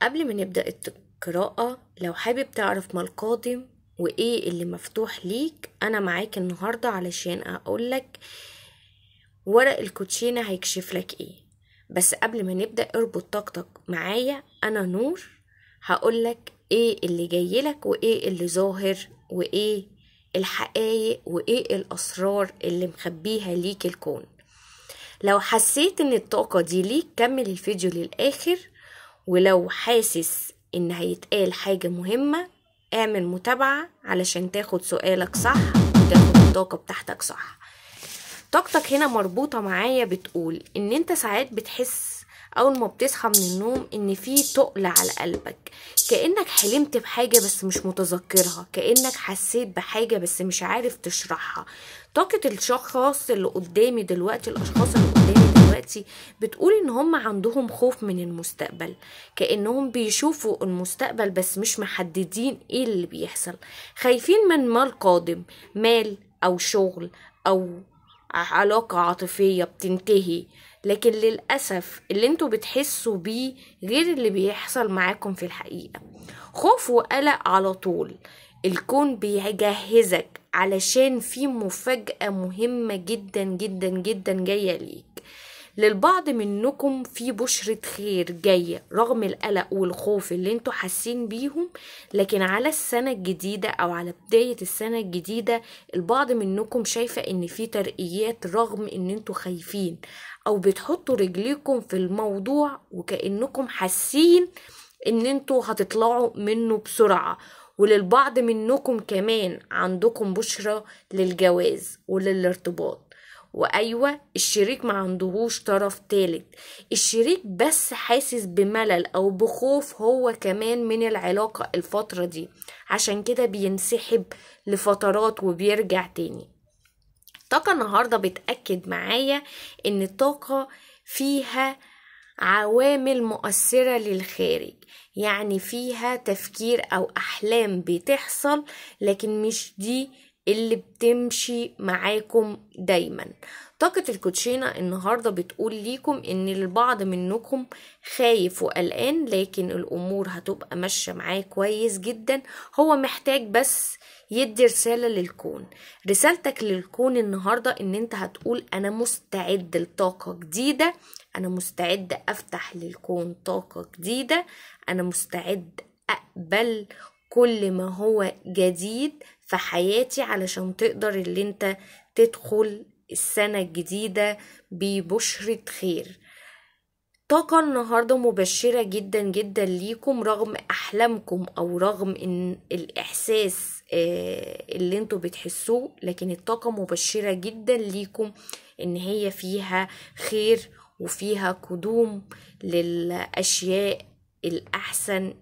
قبل ما نبدأ القراءة، لو حابب تعرف ما القادم وإيه اللي مفتوح ليك، أنا معاك النهاردة علشان أقولك ورق الكوتشينة هيكشف لك إيه. بس قبل ما نبدأ اربط طاقتك معايا، أنا نور هقولك إيه اللي جايلك وإيه اللي ظاهر وإيه الحقايق وإيه الأسرار اللي مخبيها ليك الكون. لو حسيت ان الطاقة دي ليك كمل الفيديو للآخر، ولو حاسس ان هيتقال حاجة مهمة اعمل متابعة علشان تاخد سؤالك صح وتاخد الطاقة بتاعتك صح. طاقتك هنا مربوطة معايا، بتقول ان انت ساعات بتحس اول ما بتصحى من النوم ان في تقل على قلبك، كأنك حلمت بحاجة بس مش متذكرها، كأنك حسيت بحاجة بس مش عارف تشرحها. طاقة الاشخاص اللي قدامي دلوقتي بتقول ان هم عندهم خوف من المستقبل، كأنهم بيشوفوا المستقبل بس مش محددين ايه اللي بيحصل. خايفين من مال قادم، مال او شغل او علاقة عاطفية بتنتهي، لكن للأسف اللي انتوا بتحسوا بيه غير اللي بيحصل معاكم في الحقيقة. خوف وقلق على طول. الكون بيجهزك علشان في مفاجأة مهمة جدا جدا جدا جاية ليك. للبعض منكم في بشرة خير جاية رغم القلق والخوف اللي انتوا حاسين بيهم، لكن على السنة الجديدة او على بداية السنة الجديدة البعض منكم شايفة ان في ترقيات رغم ان انتوا خايفين او بتحطوا رجليكم في الموضوع وكأنكم حاسين ان انتوا هتطلعوا منه بسرعة. وللبعض منكم كمان عندكم بشرة للجواز وللارتباط. وايوه، الشريك ما عندهوش طرف تالت، الشريك بس حاسس بملل او بخوف هو كمان من العلاقة الفترة دي، عشان كده بينسحب لفترات وبيرجع تاني. الطاقة النهاردة بتأكد معايا ان الطاقة فيها عوامل مؤثرة للخارج، يعني فيها تفكير او احلام بتحصل، لكن مش دي اللي بتمشي معاكم دايما. طاقة الكوتشينة النهاردة بتقول ليكم ان البعض منكم خايف وقلقان، لكن الامور هتبقى ماشية معاه كويس جدا. هو محتاج بس يدي رسالة للكون. رسالتك للكون النهاردة ان انت هتقول انا مستعد لطاقة جديدة، انا مستعد افتح للكون طاقة جديدة، انا مستعد اقبل كل ما هو جديد في حياتي علشان تقدر اللي انت تدخل السنة الجديدة ببشرة خير. طاقة النهاردة مبشرة جدا جدا ليكم رغم احلامكم او رغم ان الاحساس اللي انتوا بتحسوه، لكن الطاقة مبشرة جدا ليكم ان هي فيها خير وفيها قدوم للاشياء الاحسن.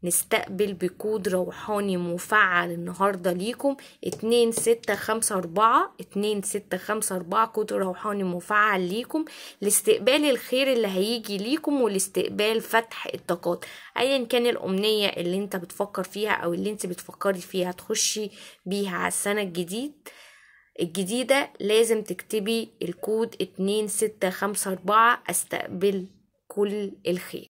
نستقبل بكود روحاني مفعل النهاردة ليكم 2654 كود روحاني مفعل ليكم لاستقبال الخير اللي هيجي ليكم ولاستقبال فتح الطاقات. ايا كان الامنية اللي انت بتفكر فيها او اللي انت بتفكري فيها تخشي بيها على السنة الجديدة لازم تكتبي الكود 2654 استقبل كل الخير.